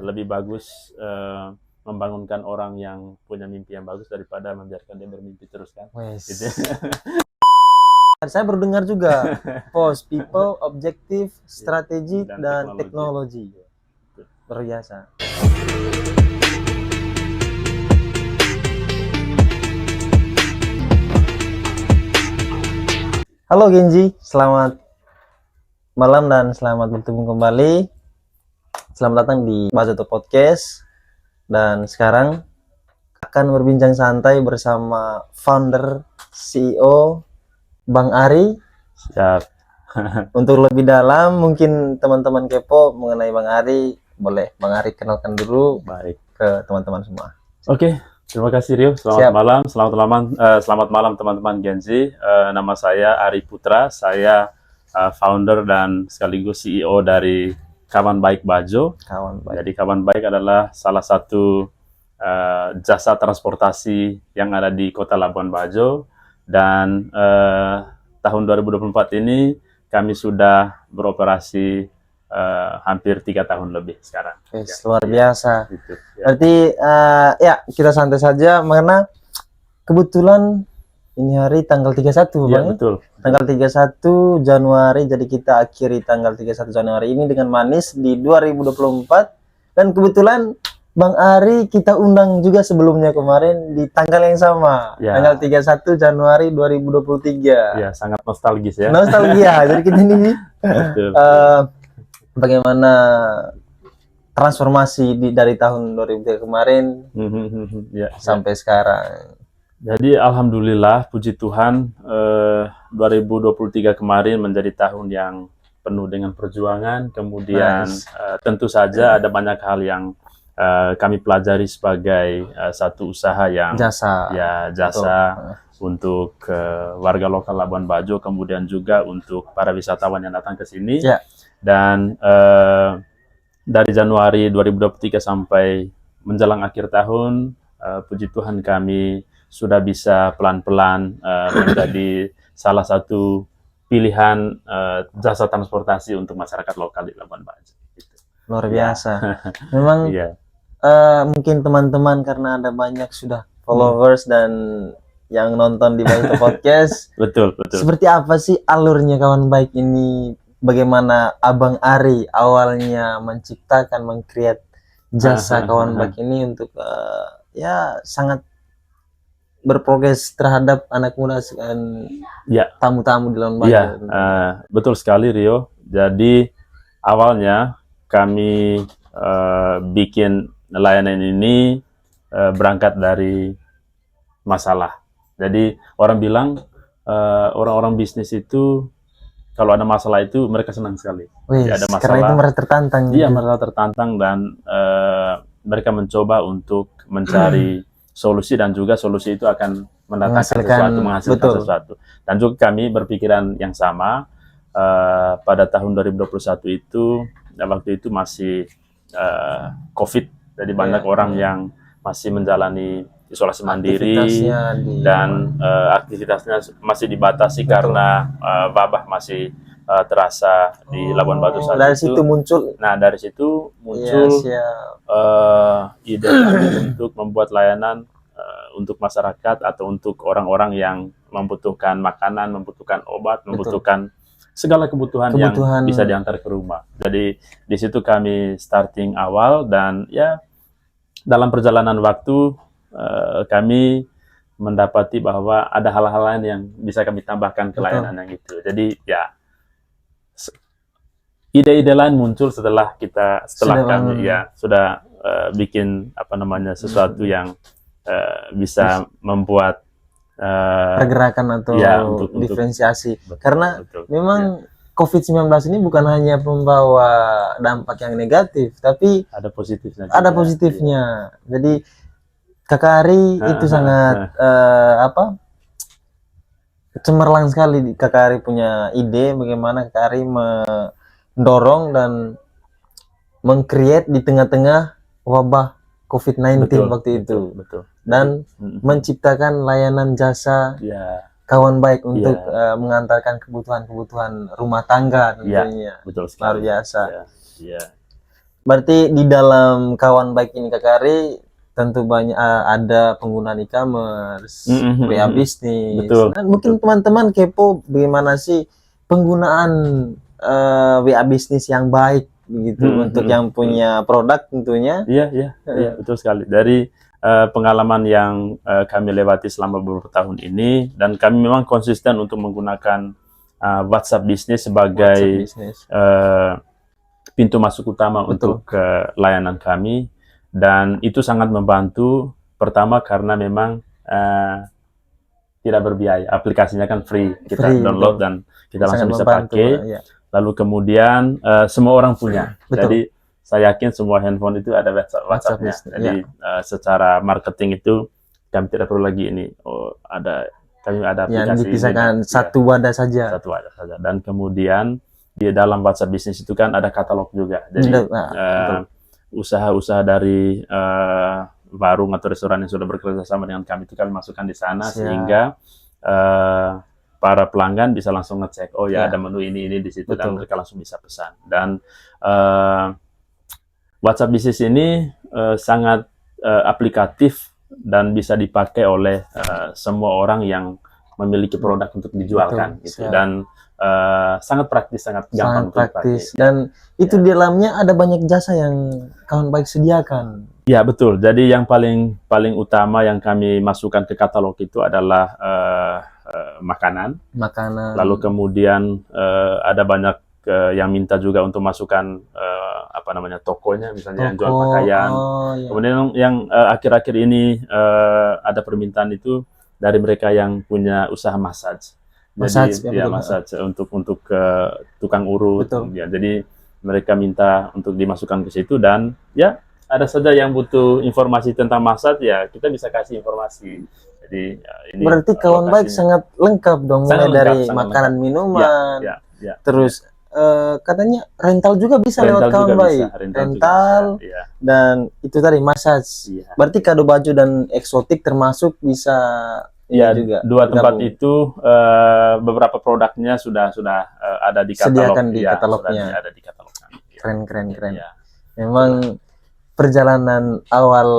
Lebih bagus membangunkan orang yang punya mimpi yang bagus daripada membiarkan dia bermimpi terus kan. Wes. Gitu. Saya baru dengar juga POS, People, Objective, Strategi, Dan dan teknologi. Teknologi. Luar biasa. Halo Genji, selamat malam dan selamat bertemu kembali. Selamat datang di Bazoto Podcast. Dan sekarang akan berbincang santai bersama founder CEO Bang Ari. Siap. Untuk lebih dalam mungkin teman-teman kepo mengenai Bang Ari, boleh Bang Ari kenalkan dulu Baik. ke teman-teman semua. Oke, terima kasih Rio. Siap. Selamat malam teman-teman Genzi. Nama saya Ari Putra. Saya founder dan sekaligus CEO dari Kawan Baik Bajo. Kawan baik. Jadi Kawan Baik adalah salah satu jasa transportasi yang ada di Kota Labuan Bajo, dan tahun 2024 ini kami sudah beroperasi hampir 3 tahun lebih sekarang. Yes, luar biasa. Gitu, ya. Berarti ya kita santai saja karena kebetulan ini hari tanggal 31 Iya, Bang. betul. Tanggal 31 Januari, jadi kita akhiri tanggal 31 Januari ini dengan manis di 2024. Dan kebetulan Bang Ari kita undang juga sebelumnya kemarin di tanggal yang sama, Ya. tanggal 31 Januari 2023. Ya, sangat nostalgis ya. Nostalgia. Jadi kita ini Betul. bagaimana transformasi dari tahun 2003 kemarin Ya, sampai sekarang. Jadi alhamdulillah, puji Tuhan, 2023 kemarin menjadi tahun yang penuh dengan perjuangan. Kemudian Nice. Tentu saja ada banyak hal yang kami pelajari sebagai satu usaha yang Jasa. jasa untuk warga lokal Labuan Bajo, kemudian juga untuk para wisatawan yang datang ke sini. Ya. Dan dari Januari 2023 sampai menjelang akhir tahun, puji Tuhan kami sudah bisa pelan-pelan menjadi salah satu pilihan jasa transportasi untuk masyarakat lokal di Labuan Bajo. Gitu. Luar biasa. Memang Iya. mungkin teman-teman karena ada banyak sudah followers dan yang nonton di Bazoto Podcast. Betul. Seperti apa sih alurnya Kawan Baik ini? Bagaimana Abang Ari awalnya menciptakan, meng-create jasa Kawan Baik ini untuk ya sangat berprogres terhadap anak muda dan Ya. tamu-tamu di Labuan Bajo. Iya, betul sekali Rio. Jadi awalnya kami bikin layanan ini berangkat dari masalah. Jadi orang bilang orang-orang bisnis itu kalau ada masalah itu mereka senang sekali. Wih, ada masalah, karena itu mereka tertantang. Iya, gitu. mereka tertantang dan mereka mencoba untuk mencari solusi, dan juga solusi itu akan menghasilkan sesuatu. Dan juga kami berpikiran yang sama pada tahun 2021 itu, waktu itu masih COVID, jadi banyak orang yang masih menjalani isolasi mandiri dan aktivitasnya masih dibatasi karena wabah masih terasa di Labuan Bajo saat dari itu. Situ muncul. Nah, dari situ muncul ide untuk membuat layanan untuk masyarakat atau untuk orang-orang yang membutuhkan makanan, membutuhkan obat, membutuhkan segala kebutuhan yang bisa diantar ke rumah. Jadi di situ kami starting awal, dan ya dalam perjalanan waktu kami mendapati bahwa ada hal-hal lain yang bisa kami tambahkan ke layanan yang itu. Jadi ya ide-ide lain muncul setelah kami sudah bikin sesuatu yang bisa membuat pergerakan atau diferensiasi. Karena memang COVID-19 ini bukan hanya membawa dampak yang negatif, tapi ada positifnya. Jadi Kakak Ari itu sangat cemerlang sekali. Kakak Ari punya ide bagaimana Kakak Ari mendorong dan meng-create di tengah-tengah wabah COVID-19 waktu itu. Betul. Dan menciptakan layanan jasa Kawan Baik untuk mengantarkan kebutuhan-kebutuhan rumah tangga tentunya. Betul sekali. Luar biasa. Berarti di dalam kawan baik ini Kakak Ari tentu banyak ada penggunaan e-commerce, WA bisnis. Betul. Dan mungkin teman-teman kepo bagaimana sih penggunaan WA bisnis yang baik gitu untuk yang punya produk tentunya. Iya, betul sekali. Dari pengalaman yang kami lewati selama beberapa tahun ini, dan kami memang konsisten untuk menggunakan WhatsApp Business sebagai pintu masuk utama untuk layanan kami, dan itu sangat membantu. Pertama karena memang tidak berbiaya, aplikasinya kan free, kita download dan kita langsung bisa pakai. Lalu kemudian semua orang punya, jadi saya yakin semua handphone itu ada WhatsApp-nya. Jadi secara marketing itu kami tidak perlu lagi ini. Kami ada aplikasi yang dipisahkan ini, satu wadah saja. Satu wadah saja. Dan kemudian di dalam WhatsApp bisnis itu kan ada katalog juga. Jadi usaha-usaha dari warung atau restoran yang sudah bekerja sama dengan kami itu kami masukkan di sana, sehingga para pelanggan bisa langsung ngecek, oh ya ada menu ini di situ, dan mereka langsung bisa pesan. Dan WhatsApp Business ini sangat aplikatif dan bisa dipakai oleh semua orang yang memiliki produk untuk dijualkan, gitu. Dan sangat praktis, sangat gampang untuk praktis. Dan itu di dalamnya ada banyak jasa yang kawan baik sediakan. Ya betul. Jadi yang paling utama yang kami masukkan ke katalog itu adalah makanan. Lalu kemudian ada banyak yang minta juga untuk masukkan tokonya, misalnya yang jual pakaian. Kemudian yang akhir-akhir ini ada permintaan itu dari mereka yang punya usaha massage. Massage untuk tukang urut. Ya, jadi mereka minta untuk dimasukkan ke situ, dan ya ada saja yang butuh informasi tentang massage, ya kita bisa kasih informasi. Jadi ini berarti kawan baik sangat lengkap dong, mulai dari makanan, minuman, terus katanya rental juga bisa lewat kawan baik, rental dan itu tadi massage. Berarti kado baju dan eksotik termasuk bisa. Ya, juga dua tempat itu beberapa produknya sudah ada di katalog. Sediakan di katalognya. Ada di katalog. Keren. Memang perjalanan awal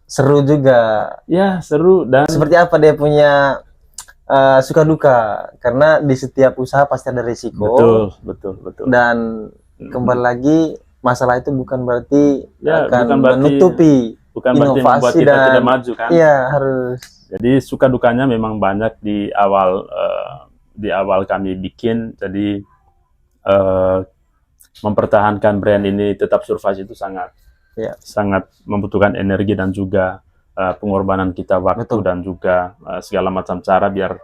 seru juga. Ya, seru. Dan seperti apa dia punya suka duka, karena di setiap usaha pasti ada risiko. Betul. Dan kembali lagi, masalah itu bukan berarti akan menutupi inovasi membuat kita dan tidak maju kan. Iya, harus. Jadi suka dukanya memang banyak di awal kami bikin. Jadi mempertahankan brand ini tetap survive itu sangat membutuhkan energi dan juga pengorbanan kita waktu. Dan juga segala macam cara biar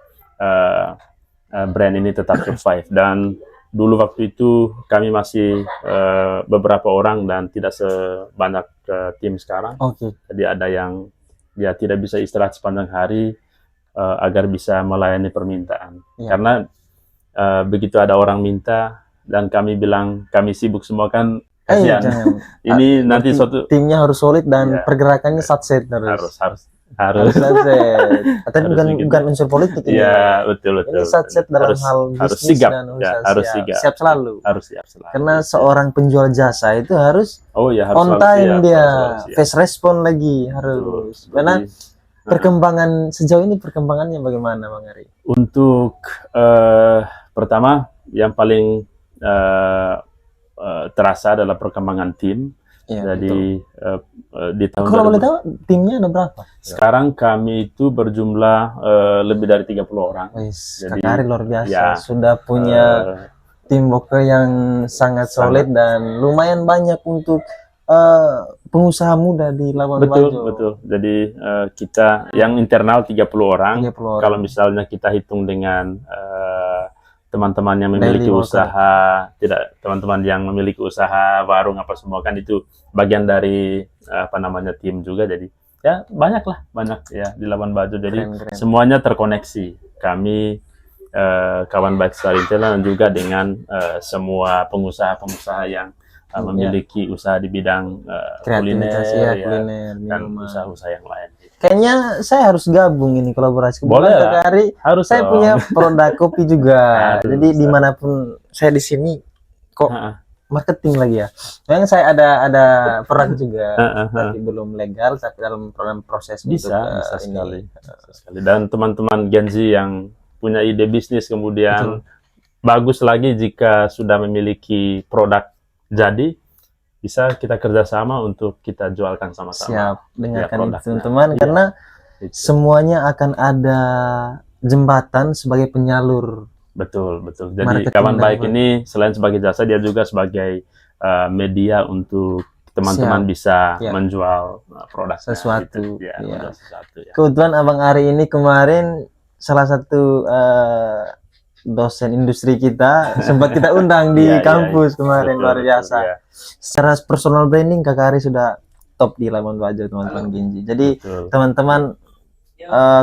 brand ini tetap survive. Dan dulu waktu itu kami masih beberapa orang dan tidak sebanyak tim sekarang. Jadi ada yang tidak bisa istirahat sepanjang hari agar bisa melayani permintaan. Karena begitu ada orang minta dan kami bilang kami sibuk semua kan, kasihan. Ini nanti suatu timnya harus solid dan pergerakannya satset terus. Harus satset. Tapi bukan unsur politik ini. Iya, betul. Ini satset dalam hal bisnis dan usaha. Harus siap selalu. Harus siap selalu. Karena seorang penjual jasa itu harus harus on time, dia fast respon lagi harus. Karena perkembangan sejauh ini perkembangannya bagaimana, Bang Ari? Untuk pertama yang paling terasa adalah perkembangan tim. Jadi di tahun kalau boleh tahu timnya ada berapa? Sekarang kami itu berjumlah lebih dari 30 orang. Jadi Kakak Ari luar biasa, sudah punya tim worker yang sangat solid dan lumayan banyak untuk pengusaha muda di Labuan Bajo. Betul. Jadi kita yang internal 30 orang. Kalau misalnya kita hitung dengan teman-teman yang memiliki usaha, teman-teman yang memiliki usaha warung apa semua kan itu bagian dari tim juga. Jadi ya banyak ya di Labuan Bajo. Jadi semuanya terkoneksi. Kami kawan baik Starintela dan juga dengan semua pengusaha-pengusaha yang memiliki usaha di bidang kuliner dan usaha-usaha yang lain. Kayaknya saya harus gabung ini kolaborasi. Boleh Kakak Ari, harus. Saya punya produk kopi juga. Jadi dimanapun saya di sini kok marketing lagi ya. Memang saya ada peran juga, tapi belum legal, tapi dalam proses bisa untuk sekali, bisa sekali. Dan teman-teman Gen Z yang punya ide bisnis kemudian bagus lagi jika sudah memiliki produk jadi, bisa kita kerjasama untuk kita jualkan sama-sama. Siap, dengarkan produknya. itu teman-teman, karena semuanya akan ada jembatan sebagai penyalur. Betul. Jadi Marketing kawan baik dan- ini selain sebagai jasa, dia juga sebagai media untuk teman-teman Siap. bisa Ya. menjual produk Sesuatu. Ya, Ya. menjual sesuatu. Ya. Kebetulan Abang Ari ini kemarin salah satu dosen industri kita sempat kita undang di Iya, kampus kemarin, Betul, luar biasa. ya. Secara personal branding Kakak Ari sudah top di Labuan Bajo, teman-teman Genji. Jadi Betul. teman-teman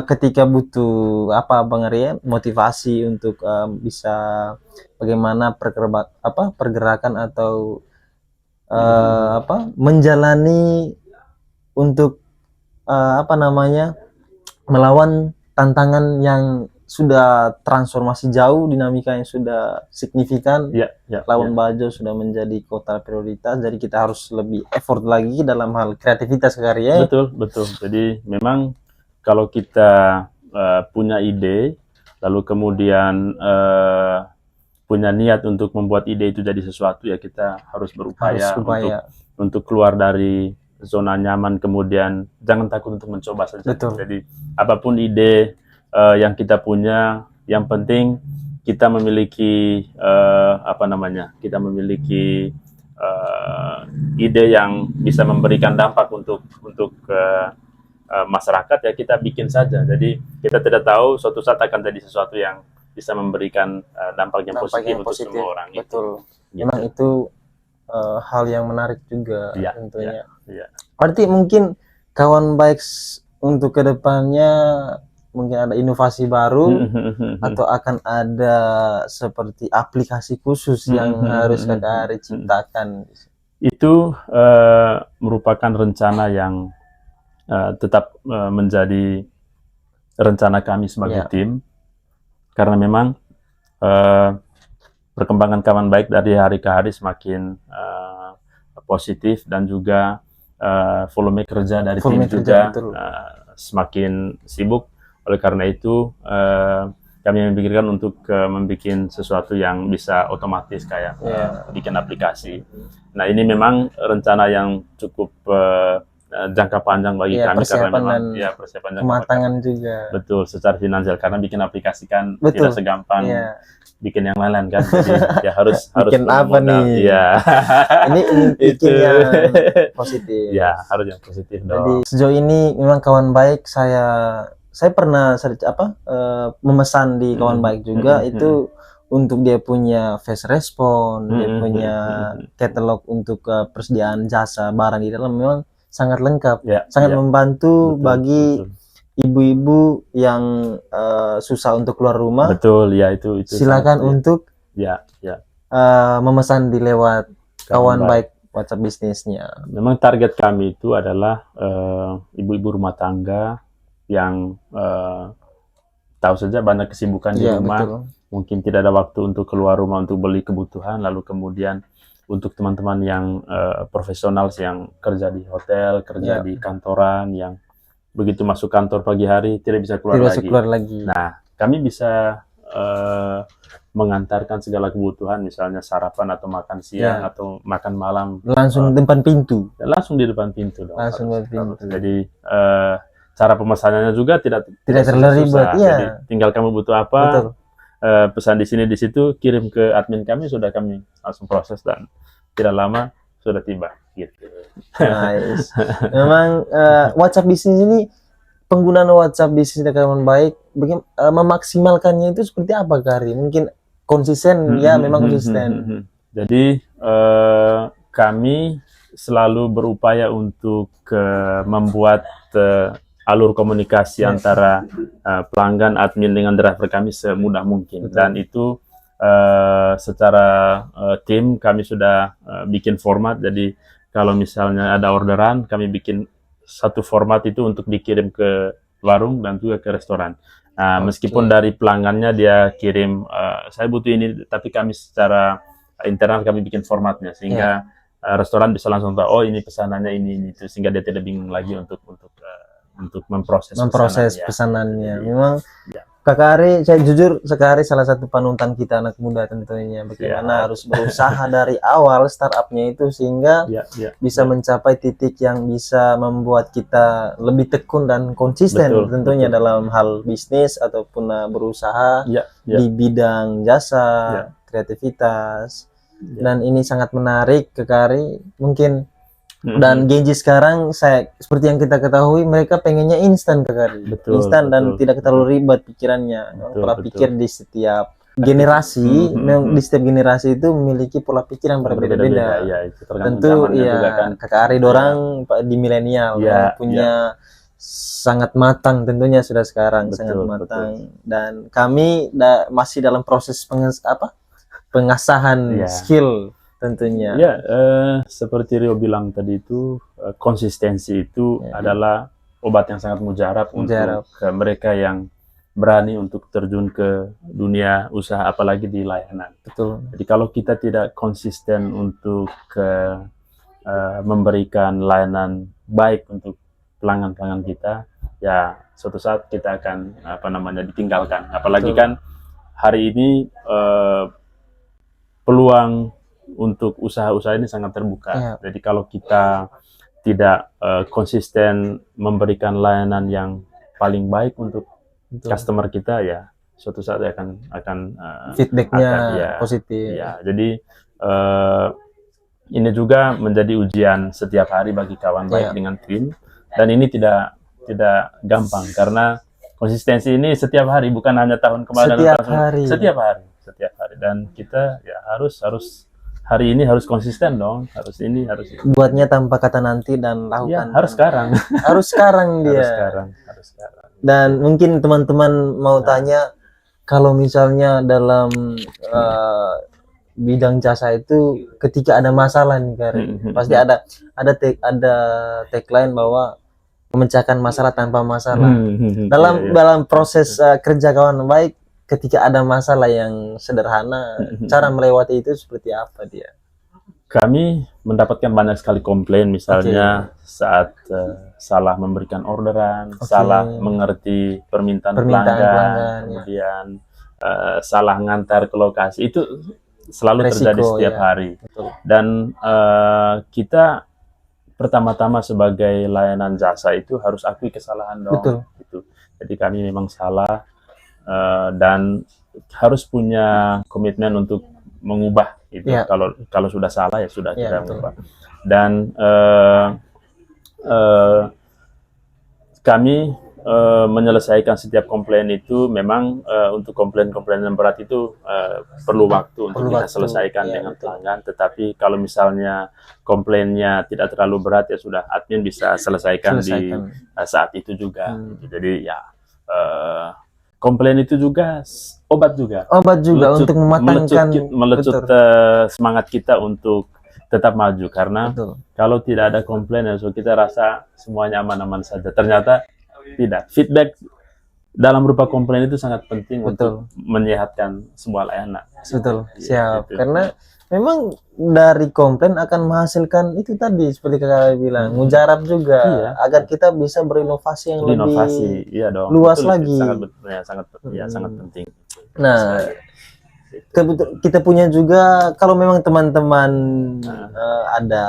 ketika butuh apa Bang Ari ya, motivasi untuk bisa bagaimana pergerakan atau menjalani untuk melawan tantangan yang sudah transformasi jauh, dinamika yang sudah signifikan. Ya. Labuan Bajo sudah menjadi kota prioritas, jadi kita harus lebih effort lagi dalam hal kreativitas karya. Betul. Jadi memang kalau kita punya ide, lalu kemudian punya niat untuk membuat ide itu jadi sesuatu, ya kita harus berupaya untuk keluar dari zona nyaman, kemudian jangan takut untuk mencoba saja. Betul. Jadi apapun ide yang kita punya, yang penting kita memiliki kita memiliki ide yang bisa memberikan dampak untuk masyarakat, ya kita bikin saja. Jadi kita tidak tahu suatu saat akan jadi sesuatu yang bisa memberikan dampak yang positif untuk semua orang. Betul. Memang itu hal yang menarik juga tentunya. Ya. Berarti mungkin kawan baik untuk kedepannya mungkin ada inovasi baru atau akan ada seperti aplikasi khusus yang harus Kakak Ari ciptakan. Itu merupakan rencana yang tetap menjadi rencana kami sebagai tim, karena memang perkembangan kawan baik dari hari ke hari semakin positif, dan juga volume kerja dari tim juga semakin sibuk. Oleh karena itu kami memikirkan untuk membuat sesuatu yang bisa otomatis kayak bikin aplikasi. Nah, ini memang rencana yang cukup jangka panjang bagi kami, karena memang persiapan dan kematangan juga. Betul, secara finansial, karena bikin aplikasi kan tidak segampang bikin yang lain kan. Jadi ya harus bikin apa modal. nih? Iya. ini bikin yang positif. Ya, harus yang positif dong. Jadi sejauh ini memang kawan baik saya pernah memesan di kawan baik juga, itu untuk dia punya fast respon, dia punya katalog untuk persediaan jasa barang di dalam, memang sangat lengkap, sangat membantu bagi ibu-ibu yang susah untuk keluar rumah. Betul, ya itu silakan untuk memesan di lewat kawan baik WhatsApp bisnisnya. Memang target kami itu adalah ibu-ibu rumah tangga yang tahu saja banyak kesibukan di rumah, mungkin tidak ada waktu untuk keluar rumah untuk beli kebutuhan, lalu kemudian untuk teman-teman yang profesional yang kerja di hotel, kerja di kantoran, yang begitu masuk kantor pagi hari tidak bisa keluar lagi. Nah, kami bisa mengantarkan segala kebutuhan, misalnya sarapan atau makan siang atau makan malam langsung di depan pintu. Langsung di depan pintu dong. Langsung di depan pintu. Jadi cara pemesanannya juga tidak terlalu ribet. Jadi tinggal kamu butuh apa, pesan di sini di situ, kirim ke admin kami, sudah kami langsung proses dan tidak lama sudah tiba gitu. Nice. Memang WhatsApp bisnis ini, penggunaan WhatsApp bisnis dengan baik, memaksimalkannya itu seperti apa Kari? Mungkin konsisten, memang konsisten. Jadi kami selalu berupaya untuk membuat alur komunikasi antara pelanggan, admin dengan driver kami semudah mungkin. Dan itu secara tim kami sudah bikin format. Jadi kalau misalnya ada orderan, kami bikin satu format itu untuk dikirim ke warung dan juga ke restoran. Nah, meskipun dari pelanggannya dia kirim, saya butuh ini, tapi kami secara internal kami bikin formatnya sehingga restoran bisa langsung tahu, oh ini pesanannya ini itu, sehingga dia tidak bingung lagi untuk memproses pesanannya. Jadi, Memang ya. Kakak Ari, saya jujur Kakak Ari salah satu panutan kita anak muda tentunya. Bagaimana harus berusaha dari awal startupnya itu sehingga bisa mencapai titik yang bisa membuat kita lebih tekun dan konsisten tentunya dalam hal bisnis ataupun berusaha di bidang jasa, kreativitas. Dan ini sangat menarik Kakak Ari. Mungkin dan Genji sekarang seperti yang kita ketahui mereka pengennya instan instan dan tidak terlalu ribet pikirannya. Pola pikir di setiap generasi, di setiap generasi itu memiliki pola pikir yang berbeda-beda. Tentu ya Kakak Ari dorang di milenial punya sangat matang tentunya sudah sekarang sangat matang. Dan kami masih dalam proses pengasahan skill tentunya. Ya, seperti Rio bilang tadi itu, konsistensi itu adalah obat yang sangat mujarab untuk mereka yang berani untuk terjun ke dunia usaha, apalagi di layanan. Betul. Jadi kalau kita tidak konsisten untuk memberikan layanan baik untuk pelanggan-pelanggan kita, ya suatu saat kita akan ditinggalkan. Apalagi kan hari ini peluang untuk usaha-usaha ini sangat terbuka. Jadi kalau kita tidak konsisten memberikan layanan yang paling baik untuk customer kita, ya suatu saat akan feedbacknya positif. Ya, jadi ini juga menjadi ujian setiap hari bagi kawan baik dengan tim, dan ini tidak gampang karena konsistensi ini setiap hari, bukan hanya tahun kemarin. Setiap hari, dan kita ya harus hari ini harus konsisten dong, harus ini. Buatnya tanpa kata nanti dan lakukan. Ya, harus sekarang. Harus sekarang dia. Harus sekarang. Dan mungkin teman-teman mau tanya, kalau misalnya dalam bidang jasa itu ketika ada masalah nih Kari, pasti ada tagline bahwa memecahkan masalah tanpa masalah. Dalam proses kerja kawan baik, ketika ada masalah yang sederhana, cara melewati itu seperti apa dia? Kami mendapatkan banyak sekali komplain, misalnya saat salah memberikan orderan, salah mengerti permintaan pelanggan, kemudian salah ngantar ke lokasi. Itu selalu terjadi setiap hari. Dan kita pertama-tama sebagai layanan jasa itu harus akui kesalahan dong. Jadi kami memang salah. Dan harus punya komitmen untuk mengubah itu. Kalau sudah salah ya sudah kita mengubah. Dan kami menyelesaikan setiap komplain itu memang untuk komplain-komplain yang berat itu perlu waktu untuk kita selesaikan dengan pelanggan. Tetapi kalau misalnya komplainnya tidak terlalu berat, ya sudah, admin bisa selesaikan di saat itu juga. Jadi ya komplain itu juga obat juga untuk melecut semangat kita untuk tetap maju, karena kalau tidak ada komplain ya kita rasa semuanya aman-aman saja, ternyata tidak. Feedback dalam berupa komplain itu sangat penting untuk menyehatkan sebuah layanan. Siap. Karena memang dari komplain akan menghasilkan itu tadi seperti kakak bilang, mujarab juga agar kita bisa berinovasi yang lebih luas lagi. Sangat penting. Nah, kita punya juga, kalau memang teman-teman ada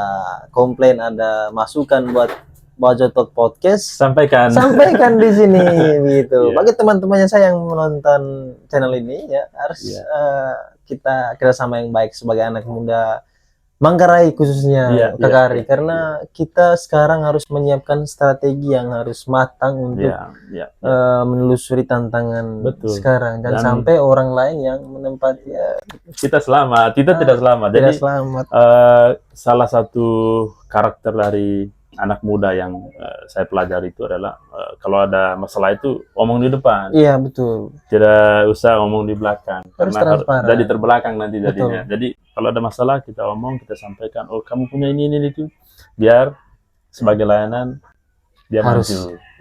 komplain, ada masukan buat Bajo Talk Podcast, sampaikan di sini gitu. Bagi teman-temannya saya yang menonton channel ini, ya harus kita kerjasama yang baik sebagai anak muda Manggarai khususnya Kakak Ari, karena kita sekarang harus menyiapkan strategi yang harus matang untuk menelusuri tantangan sekarang dan sampai orang lain yang menempati kita selamat, kita tidak selamat. Jadi salah satu karakter dari anak muda yang saya pelajari itu adalah kalau ada masalah itu omong di depan. Iya, betul. Tidak usah omong di belakang, harus karena jadi transparan. terbelakang nanti jadinya. Jadi kalau ada masalah kita omong, kita sampaikan, oh kamu punya ini itu, biar sebagai layanan dia Harus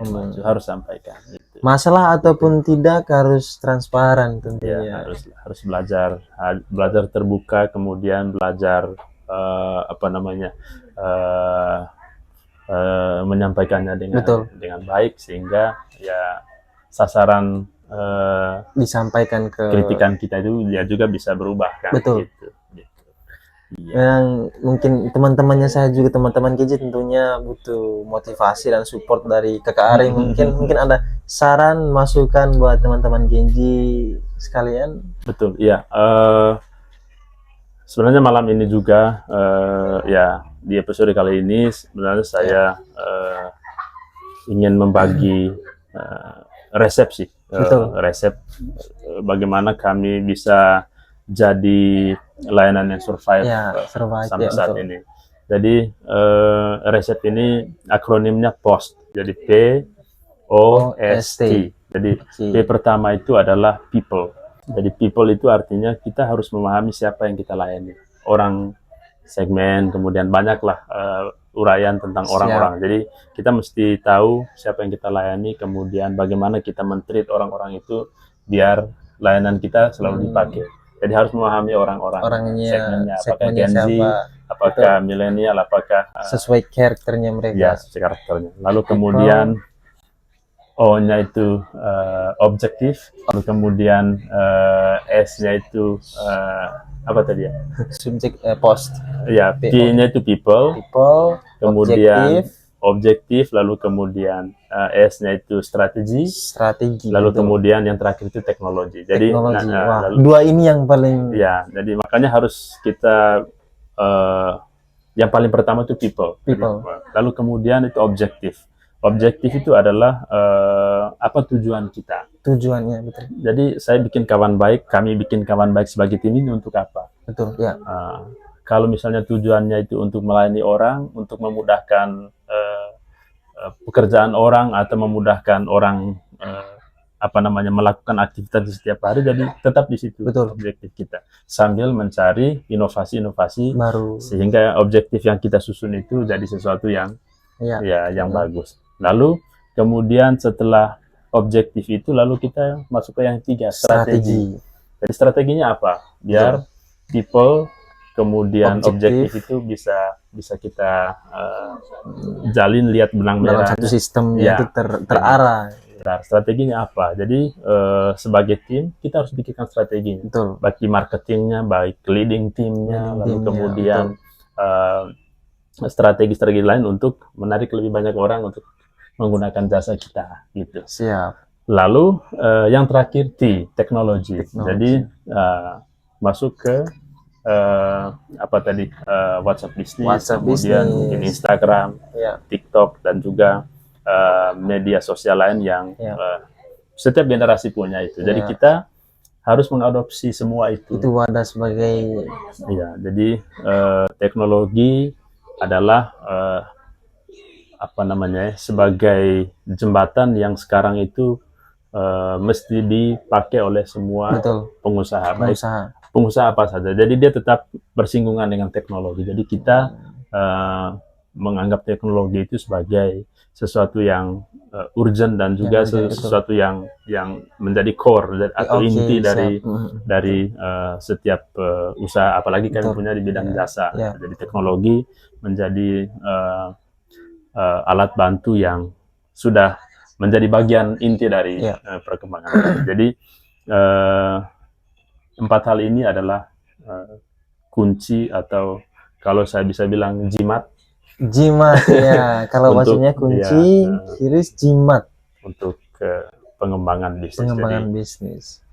maju, harus sampaikan. Gitu. Masalah ataupun tidak harus transparan Ya, tentunya. harus belajar terbuka, kemudian belajar apa namanya menyampaikannya dengan baik, sehingga ya sasaran Disampaikan ke kritikan kita itu ya juga bisa berubah kan. Betul. Gitu. Yang mungkin teman-temannya saya juga, teman-teman Genji tentunya butuh motivasi dan support dari Kakak Ari. Mungkin ada saran, masukan buat teman-teman Genji sekalian. Betul, iya. Sebenarnya malam ini juga ya di episode kali ini sebenarnya saya ingin membagi resep sih. Resep bagaimana kami bisa jadi layanan yang survive sampai saat ini. Jadi resep ini akronimnya POST. Jadi POST. Jadi P pertama itu adalah people. Jadi people itu artinya kita harus memahami siapa yang kita layani. Orang, segmen, kemudian banyaklah uraian tentang orang-orang. Jadi kita mesti tahu siapa yang kita layani, kemudian bagaimana kita men-treat orang-orang itu biar layanan kita selalu dipakai. Jadi harus memahami orang-orang, segmennya, apakah Gen Z, apakah milenial, apakah sesuai karakternya mereka. Ya, sesuai karakternya. Lalu kemudian O-nya itu objektif, lalu kemudian S-nya itu apa tadi ya? Subjek, post. Ya, P-nya itu people, kemudian objektif, lalu kemudian S-nya itu strategi, lalu kemudian yang terakhir itu teknologi. Jadi dua ini yang paling. Ya, jadi makanya harus kita yang paling pertama itu people. Lalu kemudian itu objektif. Objektif itu adalah apa tujuan kita. Tujuannya, betul. Jadi saya bikin kawan baik, kami bikin kawan baik sebagai tim ini untuk apa? Betul, ya. Kalau misalnya tujuannya itu untuk melayani orang, untuk memudahkan pekerjaan orang atau memudahkan orang melakukan aktivitas di setiap hari, jadi tetap di situ. Betul. Objektif kita. Sambil mencari inovasi-inovasi baru, sehingga objektif yang kita susun itu jadi sesuatu yang yang bagus. Lalu kemudian setelah objektif itu, lalu kita masuk ke yang ketiga, strategi. Jadi strateginya apa? Biar people kemudian objektif itu bisa kita jalin, lihat benang merah dalam satu sistem itu terarah. Strateginya apa? Jadi sebagai tim kita harus bikinkan strateginya. Betul. Baik marketingnya, baik leading timnya, lalu kemudian strategi-strategi lain untuk menarik lebih banyak orang untuk menggunakan jasa kita, gitu. Siap. Lalu yang terakhir teknologi. Jadi masuk ke WhatsApp bisnis, kemudian mungkin Instagram, TikTok, dan juga media sosial lain yang setiap generasi punya itu. Jadi kita harus mengadopsi semua itu. Itu wadah sebagai. Ya, jadi teknologi adalah sebagai jembatan yang sekarang itu mesti dipakai oleh semua pengusaha, baik pengusaha apa saja. Jadi dia tetap bersinggungan dengan teknologi. Jadi kita menganggap teknologi itu sebagai sesuatu yang urgent dan juga sesuatu yang menjadi core atau inti dari setiap usaha, apalagi kami punya di bidang jasa. Jadi teknologi menjadi alat bantu yang sudah menjadi bagian inti dari perkembangan. Jadi 4 hal ini adalah kunci, atau kalau saya bisa bilang jimat ya. Kalau maksudnya kunci, kiris jimat untuk pengembangan bisnis. Pengembangan bisnis.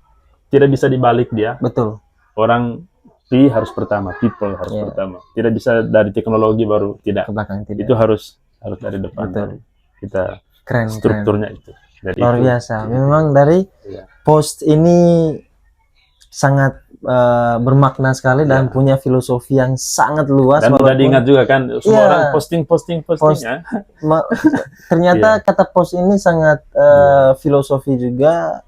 Tidak bisa dibalik dia. Betul. Orang P harus pertama, people harus pertama. Tidak bisa dari teknologi baru, tidak. Ke belakang, tidak. Itu harus dari depan. Kita strukturnya itu. Jadi luar biasa. Memang dari post ini sangat bermakna sekali dan punya filosofi yang sangat luas. Dan mudah diingat juga kan, semua orang posting ya. Ternyata kata post ini sangat filosofi juga,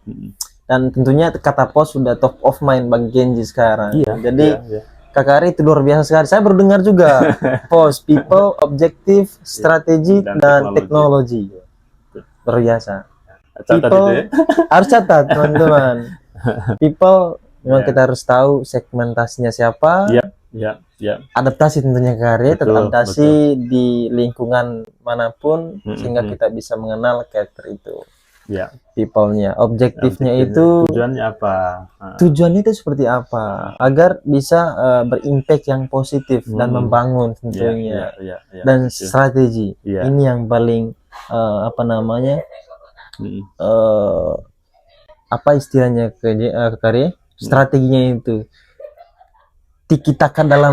dan tentunya kata post sudah top of mind bagi Genji sekarang. Jadi KKRI itu luar biasa sekali. Saya baru dengar juga post people, objektif, strategi dan teknologi. Luar biasa. Catat People itu ya. harus catat teman-teman. People memang kita harus tahu segmentasinya siapa. Ya. Adaptasi tentunya KKRI, Betul, adaptasi di lingkungan manapun sehingga kita bisa mengenal karakter itu. Ya. People-nya, objektifnya itu tujuannya apa? Tujuannya itu seperti apa? Agar bisa berimpact yang positif dan membangun tentunya. Dan strategi. Ini yang paling apa namanya? Apa istilahnya KKRI? Strateginya itu dikitakan dalam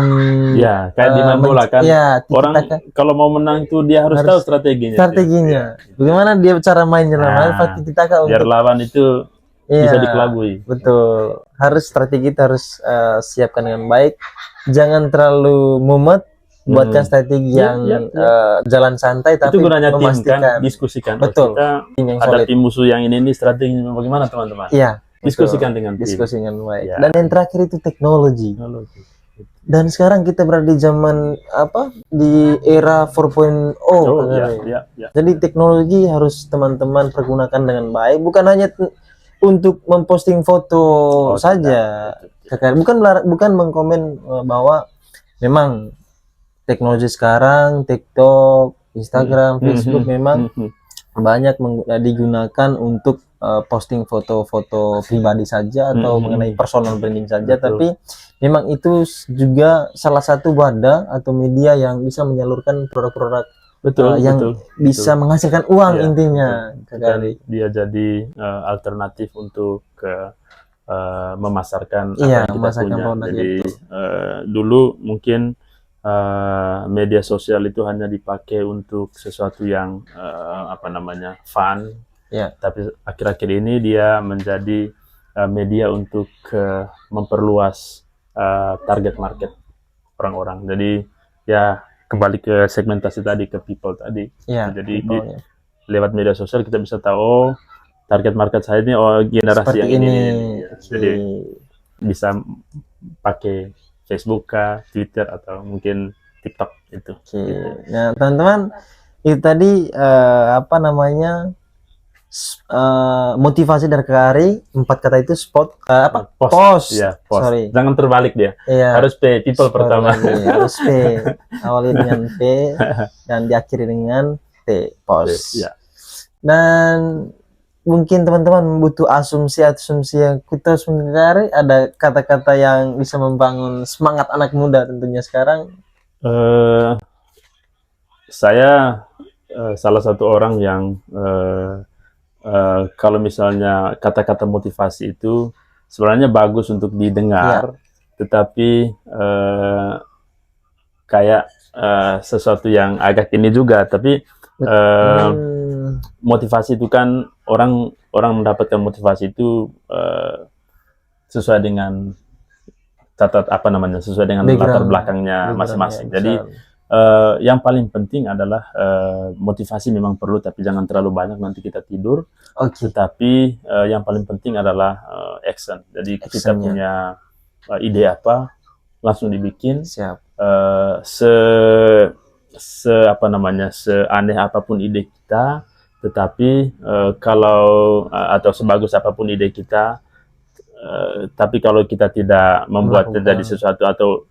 kayak di main bola kan. Orang kalau mau menang tuh dia harus tahu strateginya. Bagaimana dia cara mainnya biar lawan itu bisa dikelabui. Betul. Harus strategi itu harus siapkan dengan baik. Jangan terlalu mumet. Buatkan strategi yang jalan santai, tapi itu gunanya memastikan tim kan, diskusikan. Betul. Kita ada tim musuh yang ini strateginya bagaimana teman-teman? Iya. Diskusikan dengan tim. Diskusikan baik. Dan yang terakhir itu teknologi. Dan sekarang kita berada di zaman apa? Di era 4.0. Jadi teknologi harus teman-teman pergunakan dengan baik, bukan hanya untuk memposting foto saja. Bukan mengkomen bahwa memang teknologi sekarang TikTok, Instagram, Facebook memang banyak digunakan untuk posting foto-foto pribadi saja atau mengenai personal branding saja. Tapi memang itu juga salah satu wadah atau media yang bisa menyalurkan produk-produk yang bisa menghasilkan uang intinya. Dia jadi alternatif untuk memasarkan apa yang kita punya. Jadi dulu mungkin media sosial itu hanya dipakai untuk sesuatu yang fun. Tapi akhir-akhir ini dia menjadi media untuk memperluas target market orang-orang. Jadi ya kembali ke segmentasi tadi, ke people tadi. Jadi lewat media sosial kita bisa tahu target market saya ini generasi yang ini. Jadi bisa pakai Facebook, Twitter atau mungkin TikTok itu. Nah teman-teman, itu tadi apa namanya? Motivasi dari KKRI 4 kata itu post. Sorry. Jangan terbalik dia. Harus P, people pertama. Harus P. Awali dengan P dan diakhiri dengan T, post. Dan mungkin teman-teman butuh asumsi yang kita KKRI, ada kata-kata yang bisa membangun semangat anak muda tentunya sekarang. Saya salah satu orang yang kalau misalnya kata-kata motivasi itu sebenarnya bagus untuk didengar, tetapi kayak sesuatu yang agak ini juga. Tapi motivasi itu kan orang mendapatkan motivasi itu sesuai dengan sesuai dengan latar belakangnya masing-masing. Jadi yang paling penting adalah motivasi memang perlu, tapi jangan terlalu banyak nanti kita tidur. Tetapi yang paling penting adalah action. Jadi kita punya ide apa, langsung dibikin. Seaneh apapun ide kita, tetapi atau sebagus apapun ide kita, tapi kalau kita tidak membuat terjadi sesuatu atau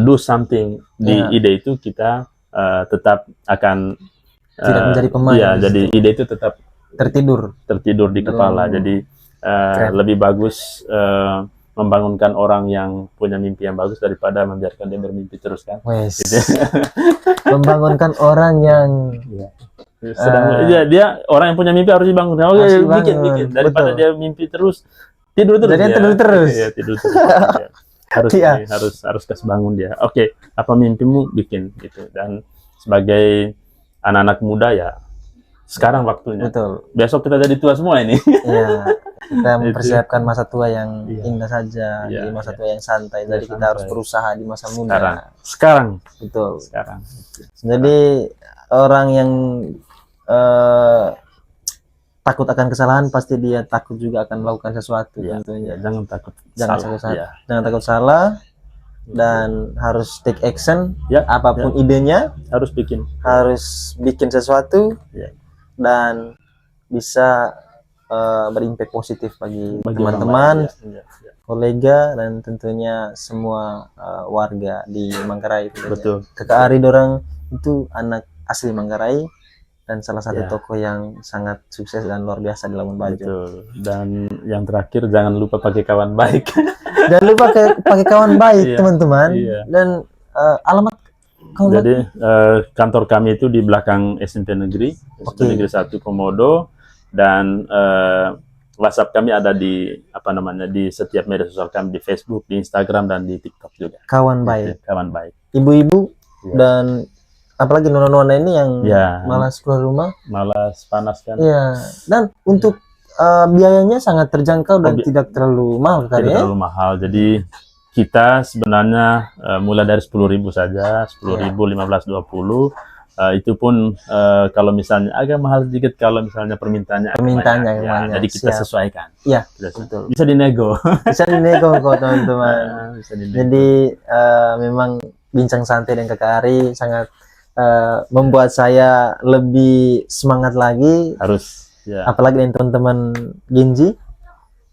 do something di ide itu, kita tetap akan tidak menjadi pemain. Jadi ide itu tetap tertidur di kepala. Jadi lebih bagus membangunkan orang yang punya mimpi yang bagus daripada membiarkan dia bermimpi terus kan. Gitu. Membangunkan orang yang dia orang yang punya mimpi harus dibangun. Bikin daripada dia mimpi terus tidur terus. Tidur terus. harus kasih bangun dia. Apa mimpimu, bikin gitu. Dan sebagai anak-anak muda ya sekarang waktunya. Besok kita jadi tua semua ini. Kita mempersiapkan masa tua yang indah saja, di masa tua yang santai. Jadi kita harus berusaha di masa muda. Sekarang. Jadi orang yang takut akan kesalahan, pasti dia takut juga akan melakukan sesuatu tentunya. Jangan takut Jangan takut salah. dan harus take action. Ya, Apapun idenya harus bikin sesuatu Ya. dan bisa berimpact positif bagi bagi teman-teman, orang lain, ya. kolega, dan tentunya semua warga di Manggarai. Betul. Kakak Ari dorang itu anak asli Manggarai dan salah satu Ya. tokoh yang sangat sukses dan luar biasa di Labuan Bajo. Betul. Dan yang terakhir, jangan lupa pakai kawan baik. Jangan lupa pakai kawan baik, Iya, teman-teman. iya. Dan alamat kawan baik. Jadi kantor kami itu di belakang SMP Negeri 1 Komodo, dan WhatsApp kami ada di di setiap media sosial kami, di Facebook, di Instagram, dan di TikTok juga. Kawan baik. Kawan baik. Ibu-ibu Iya. dan apalagi nona-nona ini yang Ya. malas keluar rumah, malas panas kan. Iya. Dan untuk biayanya sangat terjangkau dan tidak terlalu mahal kan Tidak ya? terlalu mahal. Jadi kita sebenarnya mulai dari 10.000 saja, 10.000, 15, 20. Itu pun kalau misalnya agak mahal sedikit kalau misalnya permintaannya Permintaannya agak agak banyak. banyak. Jadi kita Siap. sesuaikan. Iya, Bisa, betul. bisa dinego. Bisa dinego kok teman-teman. Bisa dinego. Jadi memang bincang santai dengan Kakak Ari sangat membuat saya lebih semangat lagi. Harus. Ya. Apalagi dengan teman-teman Genji.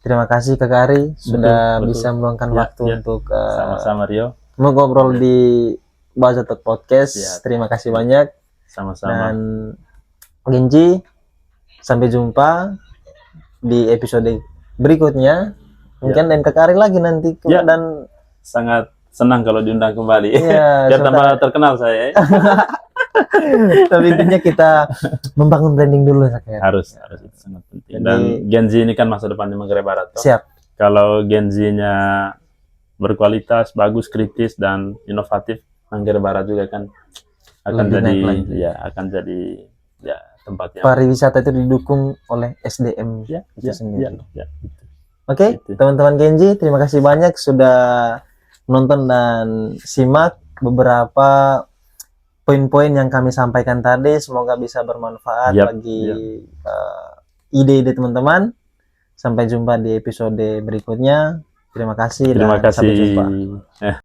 Terima kasih Kakak Ari sudah betul. bisa meluangkan Ya, waktu ya. untuk Sama-sama Rio. ngobrol di Bajo Talk Podcast. Ya. Terima kasih banyak. Sama-sama. Dan Genji, sampai jumpa di episode berikutnya. Mungkin dan Kakak Ari lagi nanti. Ya. Dan Sangat senang kalau diundang kembali. Iya, Biar tambah terkenal saya. tapi intinya kita membangun branding dulu Kakak. Harus itu sangat penting. Jadi- Dan Genzi ini kan masa depan di Manggarai Barat. Toh. Siap. Kalau Genzinya berkualitas, bagus, kritis, dan inovatif, Manggarai Barat juga kan akan Lebih jadi naik lagi. akan jadi tempat yang Pariwisata itu didukung oleh SDM itu sendiri. ya. Oke, Gitu. teman-teman Genji, terima kasih banyak sudah menonton dan simak beberapa poin-poin yang kami sampaikan tadi. Semoga bisa bermanfaat Yap, bagi ide-ide teman-teman. Sampai jumpa di episode berikutnya. Terima kasih Terima dan sampai kasih. jumpa.